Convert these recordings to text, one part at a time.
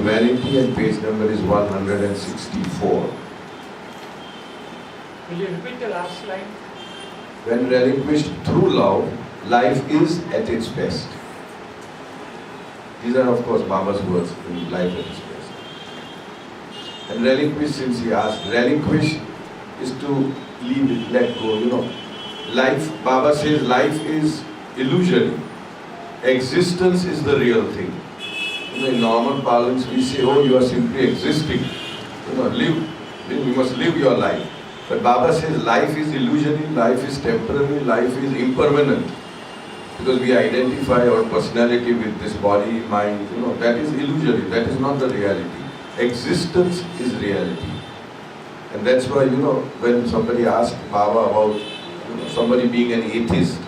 humanity, and page number is 164. Will you repeat the last line? When relinquished through love, life is at its best. These are of course Baba's words, in life at its best. And relinquish, since he asked, relinquish is to leave it, let go, Life, Baba says, life is illusory. Existence is the real thing. In normal parlance we say, oh, you are simply existing. You must live your life. But Baba says life is illusory, life is temporary, life is impermanent. Because we identify our personality with this body, mind, that is illusory, that is not the reality. Existence is reality. And that's why, when somebody asked Baba about somebody being an atheist,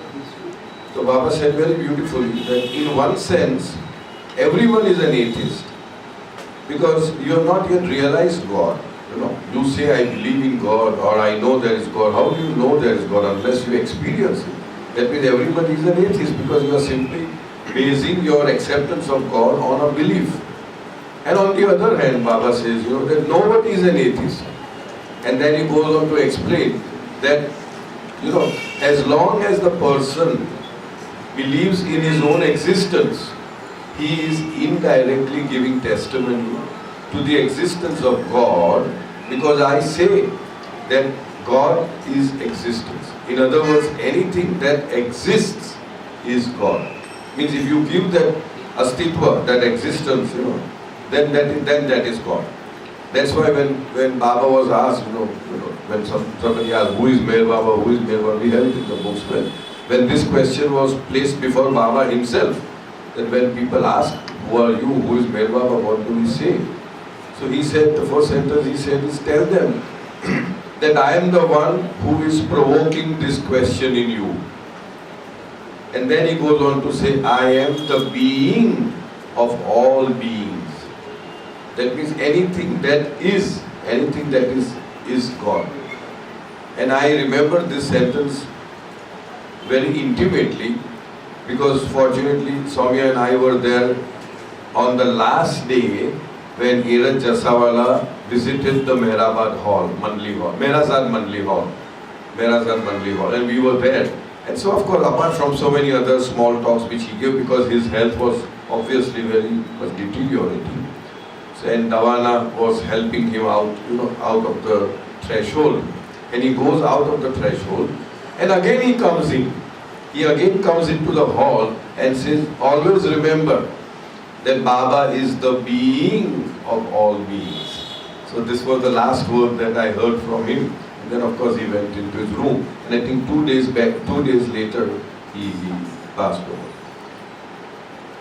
so Baba said very beautifully that in one sense, everyone is an atheist. Because you have not yet realized God. You say, I believe in God, or I know there is God. How do you know there is God unless you experience it? That means everybody is an atheist because you are simply basing your acceptance of God on a belief. And on the other hand, Baba says, that nobody is an atheist. And then he goes on to explain that, as long as the person believes in his own existence, he is indirectly giving testimony to the existence of God, because I say that God is existence. In other words, anything that exists is God. Means if you give that astitva, that existence, then that is God. That's why when Baba was asked, when somebody asked, who is Meher Baba, who is Meher Baba, we have it in the books. When this question was placed before Baba himself, that when people ask, who are you, who is Meher Baba, what do we say? So he said, the first sentence he said is, tell them that I am the one who is provoking this question in you. And then he goes on to say, I am the being of all beings. That means anything that is God. And I remember this sentence very intimately, because fortunately Swami and I were there on the last day when Iraj Jasawala visited the Mehrabad Hall, Manli Hall, Merazad Manli Hall, and we were there. And so of course, apart from so many other small talks which he gave, because his health was obviously very much deteriorating. So, and Davana was helping him out, out of the threshold. And he goes out of the threshold, and again he comes in. He again comes into the hall and says, always remember that Baba is the being of all beings. So this was the last word that I heard from him. And then of course he went into his room. And I think 2 days later, he passed over.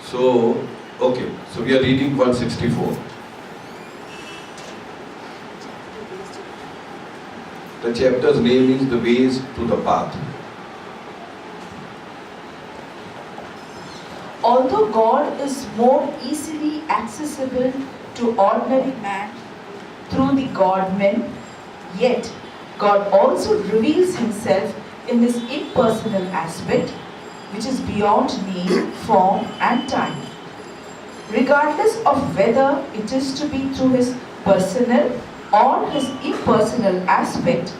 So, okay, so we are reading 164. The chapter's name is The Ways to the Path. Although God is more easily accessible to ordinary man through the God-men, yet God also reveals himself in this impersonal aspect, which is beyond name, form and time. Regardless of whether it is to be through his personal or his impersonal aspect,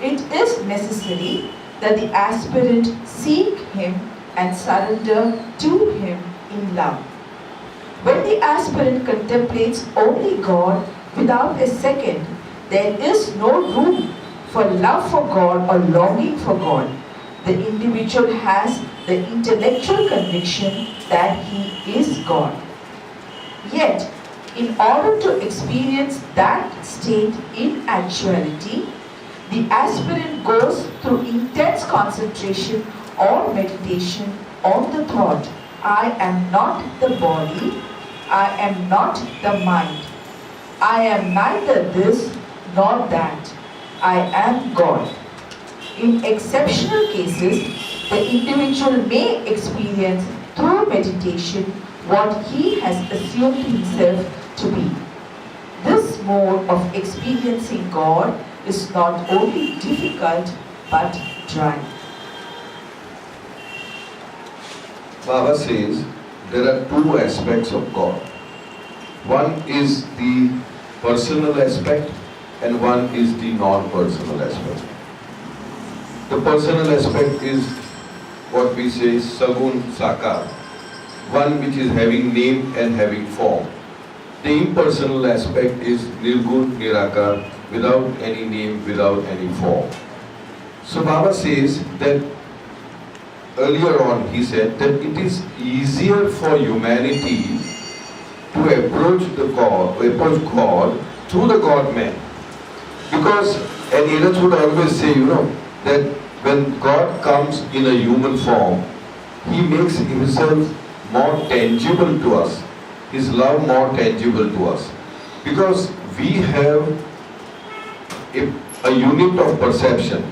it is necessary that the aspirant seek him and surrender to him in love. When the aspirant contemplates only God without a second, there is no room for love for God or longing for God. The individual has the intellectual conviction that he is God. Yet, in order to experience that state in actuality, the aspirant goes through intense concentration or meditation on the thought, I am not the body, I am not the mind, I am neither this nor that, I am God. In exceptional cases, the individual may experience through meditation what he has assumed himself to be. This mode of experiencing God is not only difficult but dry. Baba says there are two aspects of God. One is the personal aspect and one is the non-personal aspect. The personal aspect is what we say Sagun Sakar, one which is having name and having form. The impersonal aspect is Nirgun Nirakar, without any name, without any form. So Baba says that earlier on he said that it is easier for humanity to approach approach God through the God-man. Because, and Neeraj would always say, that when God comes in a human form, He makes Himself more tangible to us. His love more tangible to us. Because we have a unit of perception.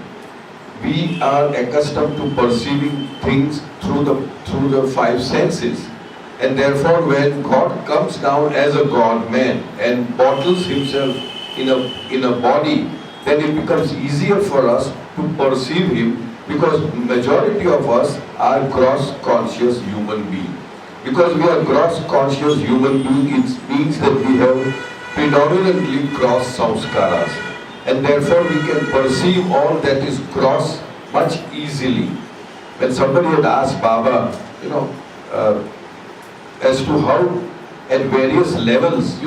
We are accustomed to perceiving things through the five senses. And therefore when God comes down as a God-man and bottles Himself in a body, then it becomes easier for us to perceive Him, because majority of us are gross conscious human beings. Because we are gross conscious human beings, it means that we have predominantly gross samskaras, and therefore we can perceive all that is gross much easily. When somebody had asked Baba, as to how at various levels,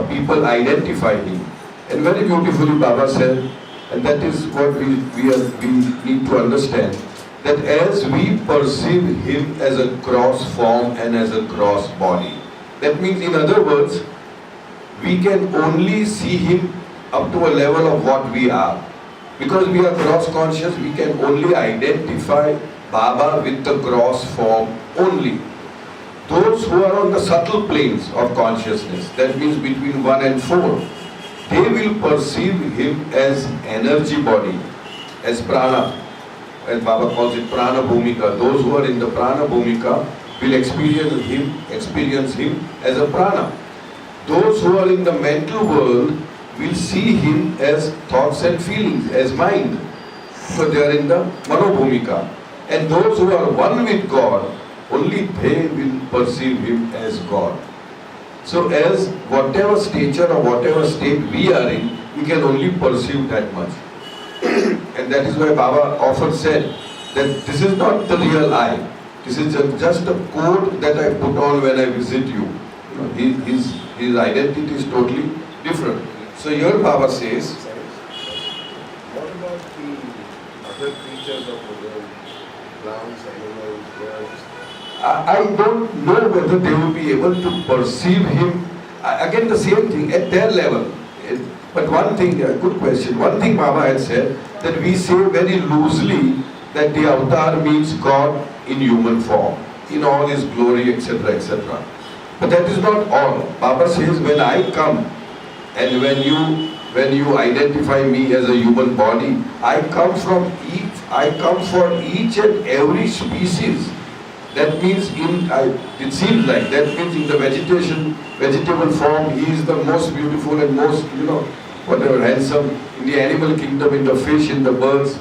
people identify him. And very beautifully Baba said, and that is what we need to understand, that as we perceive him as a gross form and as a gross body, that means, in other words, we can only see him up to a level of what we are. Because we are gross conscious, we can only identify Baba with the gross form only. Those who are on the subtle planes of consciousness, that means between 1 and 4, they will perceive him as energy body, as prana, as Baba calls it, prana bhumika. Those who are in the prana bhumika will experience him as a prana. Those who are in the mental world will see him as thoughts and feelings, as mind, because they are in the manobhumika. And those who are one with God, only they will perceive him as God. So as whatever stature or whatever state we are in, we can only perceive that much. And that is why Baba often said that this is not the real I. This is just a code that I put on when I visit you. His identity is totally different. So here Baba says, what about the other creatures of the world? Plants, animals, birds? I don't know whether they will be able to perceive him. Again, the same thing at their level. But one thing, a good question. One thing Baba had said, that we say very loosely that the avatar means God in human form, in all his glory, etc., etc. But that is not all. Baba says, when I come and when you identify me as a human body, I come for each and every species. That means it seems like, that means in the vegetable form, he is the most beautiful and most, whatever, handsome. In the animal kingdom, in the fish, in the birds.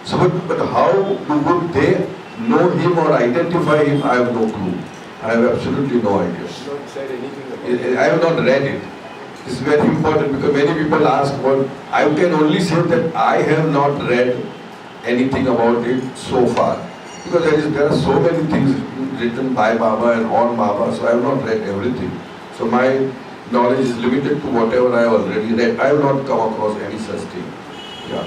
So, but how would they know him or identify him? I have no clue. I have absolutely no idea. You have not said anything about it. I have not read it. It's very important because many people ask, well, I can only say that I have not read anything about it so far. Because there are so many things written by Baba and on Baba, so I have not read everything. So my knowledge is limited to whatever I have already read. I have not come across any such thing. Yeah.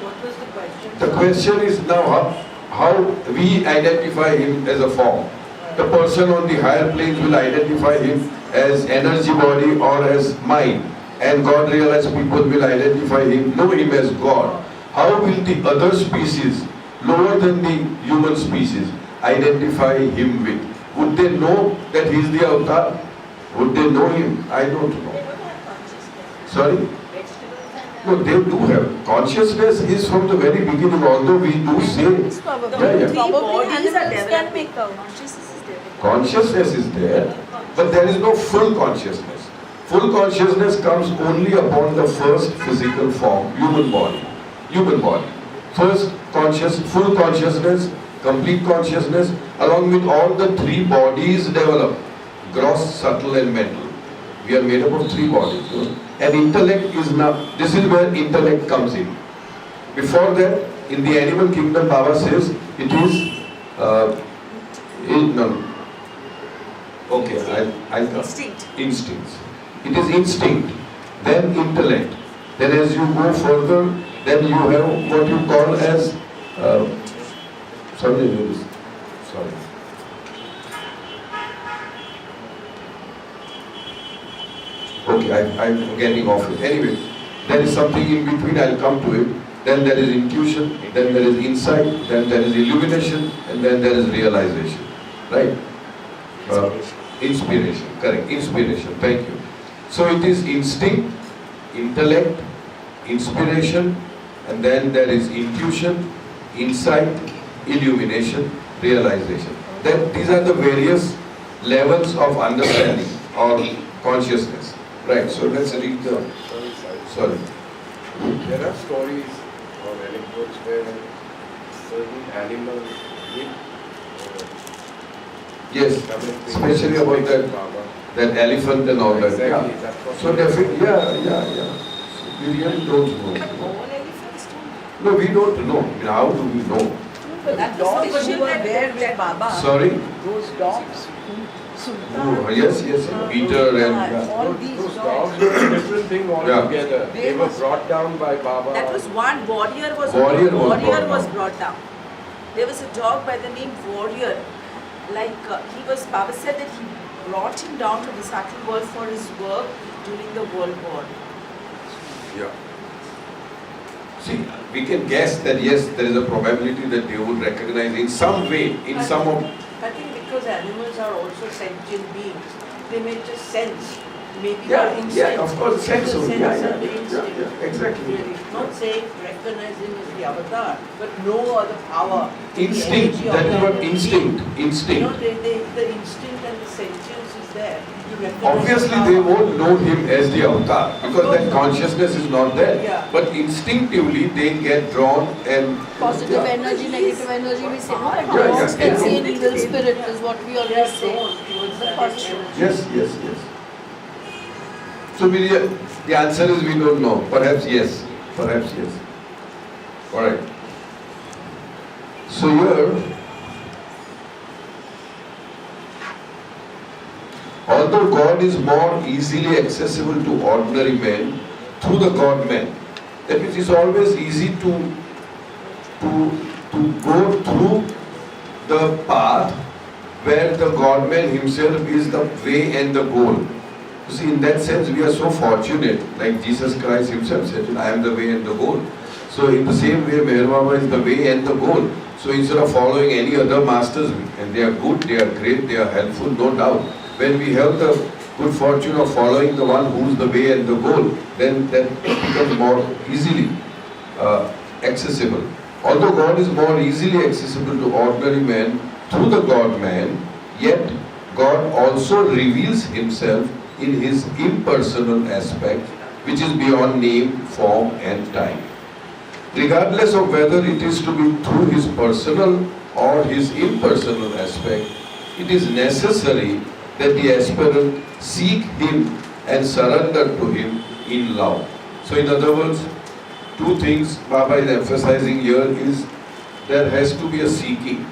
What was the question? The question is now how we identify him as a form. The person on the higher planes will identify him as energy body or as mind. And God realized people will identify him, know him as God. How will the other species, lower than the human species, identify him with? Would they know that he is the avatar? Would they know him? I don't know. They don't have consciousness. Sorry? Vegetables and No, they do have. Consciousness is from the very beginning, although we do say, probably, yeah. probably Bodies are animals can developed. make out. Consciousness is developed. consciousness is there, but there is no full consciousness. Full consciousness comes only upon the first physical form, human body. Human body. First full consciousness, complete consciousness, along with all the three bodies develop. gross, subtle and mental. We are made up of three bodies. And intellect is now, this is where intellect comes in. Before that, in the animal kingdom, Baba says it is, no. Okay, I'll come. Instinct. Instincts. It is instinct, then intellect. Then as you go further, then you have what you call as, sorry. Okay, I'm getting off it. Anyway, there is something in between, I'll come to it. Then there is intuition, then there is insight, then there is illumination, and then there is realization. Right? Inspiration, correct. Inspiration, thank you. So it is instinct, intellect, inspiration, and then there is intuition, insight, illumination, realization. Then these are the various levels of understanding or consciousness. Right, so let's read the... Sorry. There are stories or anecdotes where certain animals with Yes, especially about that elephant and all that. Exactly, Yeah. that's what So definitely, yeah. So we really don't know. But all elephants don't. No, we don't know. I mean, how do we know? But that dogs who were there with Baba. Sorry? Those dogs. Oh, yes, Peter and... All these Those dogs. dogs were a different thing altogether. They They were was- brought down by Baba. That was one warrior was Brought brought down. There was a dog by the name Warrior. Like Baba said that he brought him down to the subtle world for his work during the World War. Yeah. See, we can guess that yes, there is a probability that they would recognize in some way, in some of... I think because animals are also sentient beings, they may just sense. Maybe Yeah, their instinct. of course, sense of, Sense yeah, and the instinct. exactly. Really. Not saying recognize him as the avatar, but know other power. the Instinct, energy of that is that what being. instinct, You know, instinct. the instinct and the sentience is there. You recognize Obviously the they power. won't know him as the avatar because that consciousness is not there. Yeah. But instinctively they get drawn and... Positive Yeah. energy, negative energy, we say, no, like Yeah, dogs yeah, can see yeah. an evil spirit is what we They are always say. drawn towards The that positive. energy. Yes. So the answer is we don't know. Perhaps yes. Alright. So here, although God is more easily accessible to ordinary men through the God-man, that means it's always easy to go through the path where the God-man himself is the way and the goal. You see, in that sense, we are so fortunate, like Jesus Christ himself said, I am the way and the goal. So in the same way, Meher Baba is the way and the goal. So instead of following any other masters, and they are good, they are great, they are helpful, no doubt. When we have the good fortune of following the one who is the way and the goal, then that becomes more easily accessible. Although God is more easily accessible to ordinary men through the God-man, yet God also reveals himself in his impersonal aspect, which is beyond name, form and time. Regardless of whether it is to be through his personal or his impersonal aspect, it is necessary that the aspirant seek him and surrender to him in love. So in other words, two things Baba is emphasizing here is there has to be a seeking.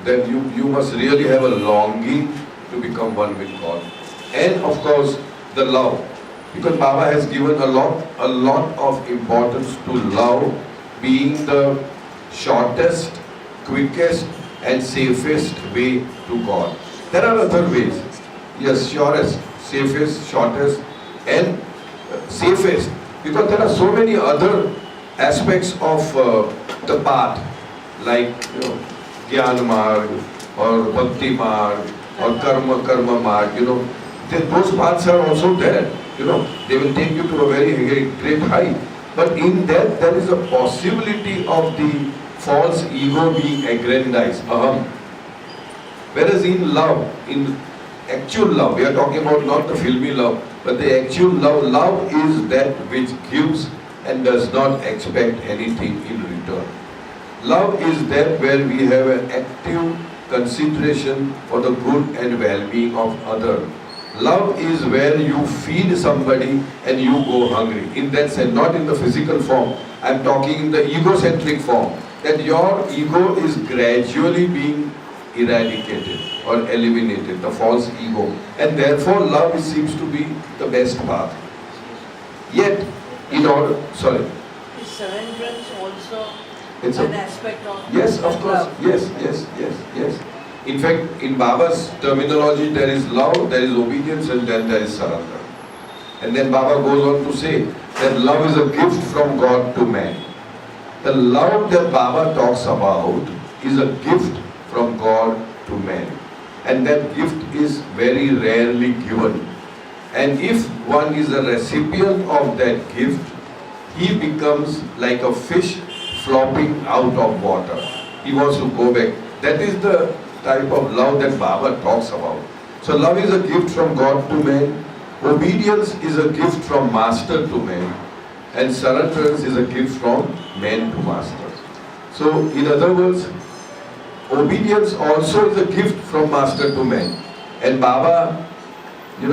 That you must really have a longing to become one with God. And of course, the love. Because Baba has given a lot of importance to love being the shortest, quickest and safest way to God. There are other ways. Yes, surest, safest, shortest and safest. Because there are so many other aspects of the path, like Gyan Marg or Bhakti Marg or Karma Marg, those paths are also there. They will take you to a very great height. But in that, there is a possibility of the false ego being aggrandized, aham. Whereas in love, in actual love, we are talking about not the filmy love, but the actual love is that which gives and does not expect anything in return. Love is that where we have an active consideration for the good and well-being of others. Love is where you feed somebody and you go hungry. In that sense, not in the physical form. I'm talking in the egocentric form. That your ego is gradually being eradicated or eliminated, the false ego. And therefore, love seems to be the best path. Yet, is surrenderance also it's an aspect of yes, of course. love? Yes. In fact, in Baba's terminology, there is love, there is obedience, and then there is surrender. And then Baba goes on to say that love is a gift from God to man. The love that Baba talks about is a gift from God to man. And that gift is very rarely given. And if one is a recipient of that gift, he becomes like a fish flopping out of water. He wants to go back. That is the type of love that Baba talks about. So love is a gift from God to man. Obedience is a gift from master to man. And surrender is a gift from man to master. So in other words, obedience also is a gift from master to man. And Baba, we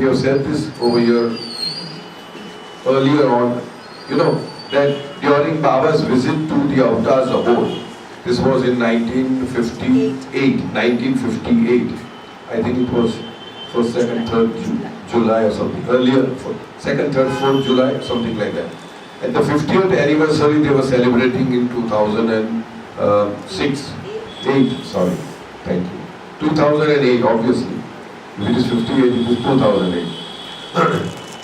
have said this over here earlier on, that during Baba's visit to the Avatar's abode, this was in 1958. I think it was for 2nd, 3rd July or something. Earlier, 2nd, 3rd, 4th July, something like that. And the 50th anniversary they were celebrating in 2006. 2008, obviously. If it is 58, it is 2008.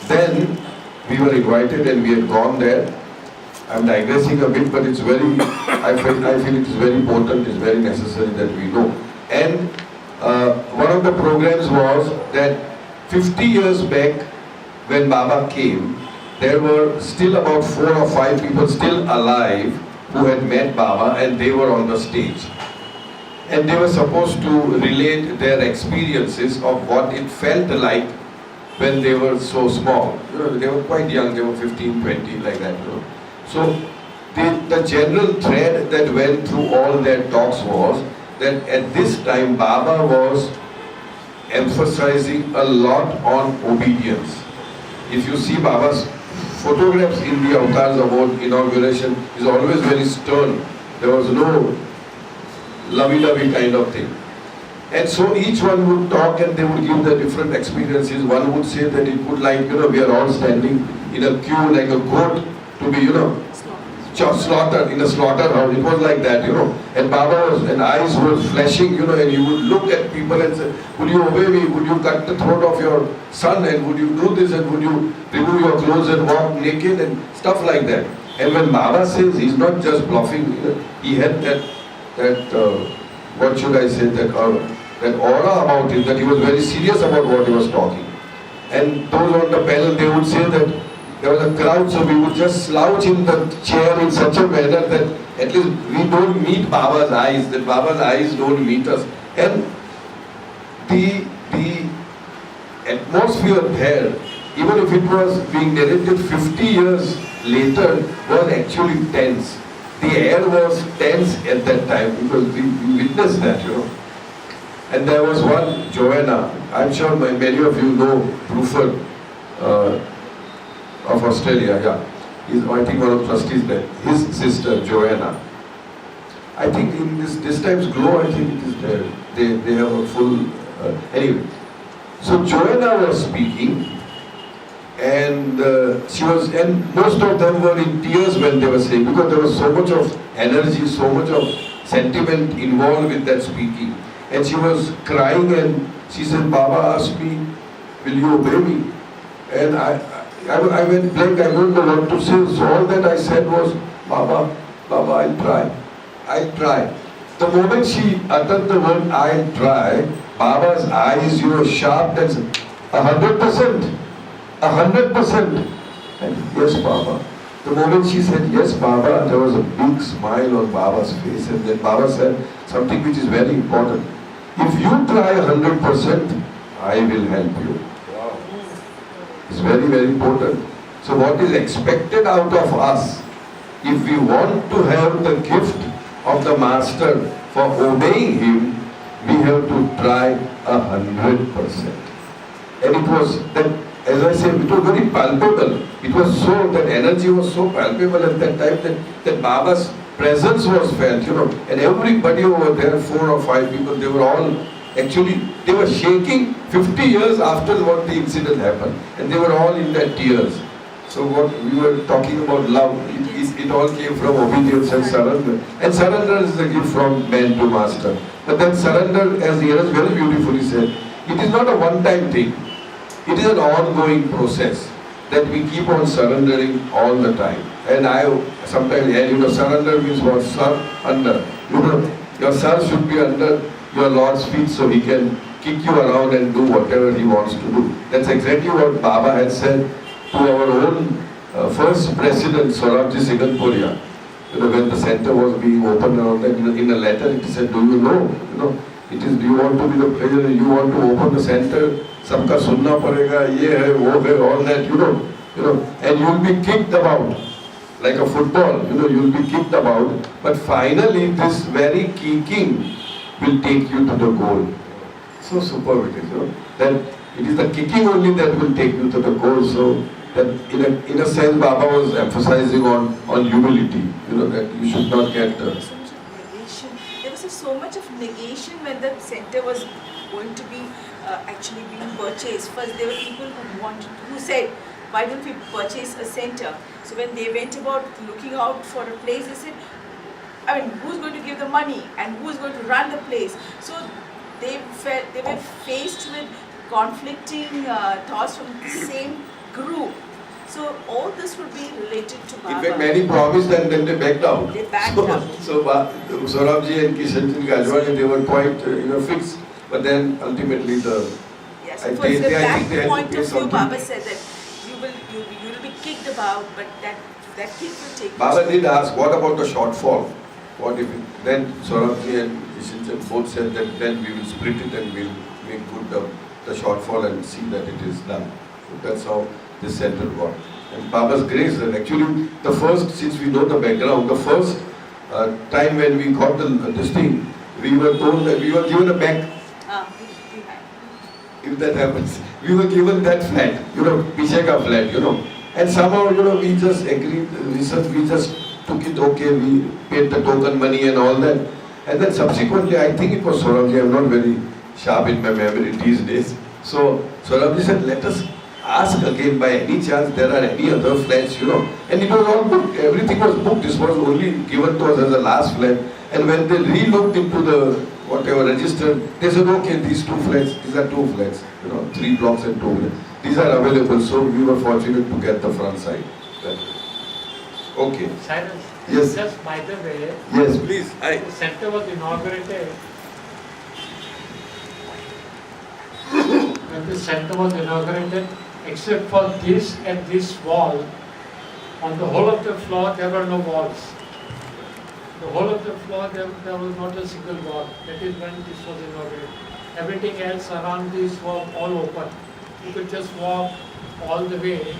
Then we were invited and we had gone there. I'm digressing a bit, but it's very, I feel it is very important, it's very necessary that we know. And one of the programs was that 50 years back when Baba came, there were still about 4 or 5 people still alive who had met Baba, and they were on the stage. And they were supposed to relate their experiences of what it felt like when they were so small. They were quite young, they were 15, 20, like that. So the general thread that went through all their talks was that at this time Baba was emphasizing a lot on obedience. If you see Baba's photographs in the Avatar's Award inauguration, is always very stern. There was no lovey-dovey kind of thing. And so each one would talk and they would give their different experiences. One would say that it would like, we are all standing in a queue like a goat to be, slaughtered in a slaughterhouse. It was like that, And Baba and eyes were flashing, and he would look at people and say, would you obey me? Would you cut the throat of your son? And would you do this? And would you remove your clothes and walk naked? And stuff like that. And when Baba says, he's not just bluffing, he had that what should I say, that aura about him, that he was very serious about what he was talking. And those on the panel, they would say that there was a crowd, so we would just slouch in the chair in such a manner that at least we don't meet Baba's eyes, that Baba's eyes don't meet us. And the atmosphere there, even if it was being narrated 50 years later, was actually tense. The air was tense at that time because we witnessed that, And there was one, Joanna, I'm sure many of you know Bruford of Australia, He's, I think, one of the trustees there. His sister, Joanna. I think in this time's Glow, I think it is there. They have a full, anyway. So Joanna was speaking, and and most of them were in tears when they were saying, because there was so much of energy, so much of sentiment involved with that speaking. And she was crying and she said, Baba asked me, will you obey me? And I went blank, I don't know what to say. So all that I said was, Baba, I'll try. The moment she uttered the word, I'll try, Baba's eyes, sharp and 100%. 100%. And yes, Baba. The moment she said, yes, Baba, there was a big smile on Baba's face. And then Baba said something which is very important. If you try 100%, I will help you. Wow. It's very, very important. So what is expected out of us, if we want to have the gift of the Master for obeying him, we have to try 100%. And it was that, as I said, it was very palpable. It was so, that energy was so palpable at that time that Baba's presence was felt, and everybody over there, 4 or 5 people, they were all, actually, they were shaking 50 years after what the incident happened. And they were all in their tears. So what we were talking about love, it all came from obedience and surrender. And surrender is the gift from man to master. But that surrender, as Neeraj very beautifully said, it is not a one-time thing. It is an ongoing process that we keep on surrendering all the time. And I sometimes hear, surrender means what? Sir, under. Your sir should be under your Lord's feet so he can kick you around and do whatever he wants to do. That's exactly what Baba had said to our own first president, Sorabji Siganpuria. When the center was being opened around that, in a letter it said, do you know, it is, do you want to be the president, you want to open the center, sabka sunna parega, ye hai, wo hai, all that, and you'll be kicked about, like a football, you'll be kicked about, but finally this very kicking will take you to the goal. So superb it is, that it is the kicking only that will take you to the goal. So that in a sense Baba was emphasizing on humility, that you should not get... So much of negation. There was so much of negation when the center was going to be actually being purchased. First there were people who said, why don't we purchase a center? So when they went about looking out for a place, they said, who's going to give the money and who's going to run the place? So they were faced with conflicting thoughts from the same group. So all this would be related to Baba. In fact, many promised and then they backed out. They backed out. So Sorabji and Kishanji Gajwani, they were quite fixed. But then ultimately Yes, it was at that point of view, Baba said that you will be kicked about, but that kick will take you. Baba did ask, what about the shortfall? What if then Sorabji and Kishanji both said that then we will split it and we'll make good the shortfall and see that it is done. So that's how this center got. And Baba's grace, and actually the first, since we know the background, the first time when we got this thing, we were told that we were given a bag. If that happens, we were given that flat, Pisheka flat, and somehow, we just agreed, we just took it, okay, we paid the token money and all that. And then subsequently, I think it was Sorabji, I'm not very sharp in my memory these days. So Sorabji said, let us ask again, by any chance there are any other flats, And it was all booked, everything was booked, this was only given to us as a last flat. And when they re-looked into the whatever registered, they said, okay, these 2 flats, these are 2 flats, 3 blocks and 2 flats. These are available, so we were fortunate to get the front side. Okay. Cyrus, Yes. just by the way, Yes, please. the center was inaugurated. When the center was inaugurated, except for this and this wall, on the whole of the floor there were no walls. The whole of the floor there was not a single wall. That is when this was inaugurated. Everything else around this was all open. You could just walk all the way.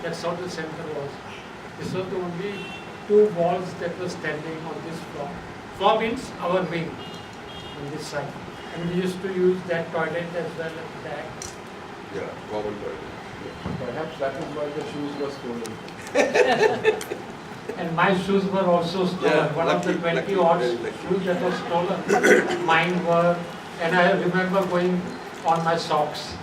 That's how the center was. This was the only 2 walls that were standing on this floor. Floor means our wing on this side. And we used to use that toilet as well at the back. Yeah, common toilet. Perhaps that is why the shoes were stolen. And my shoes were also stolen. Yeah, One of the lucky, 20 odd very lucky. shoes that were stolen, mine were, and I remember going on my socks.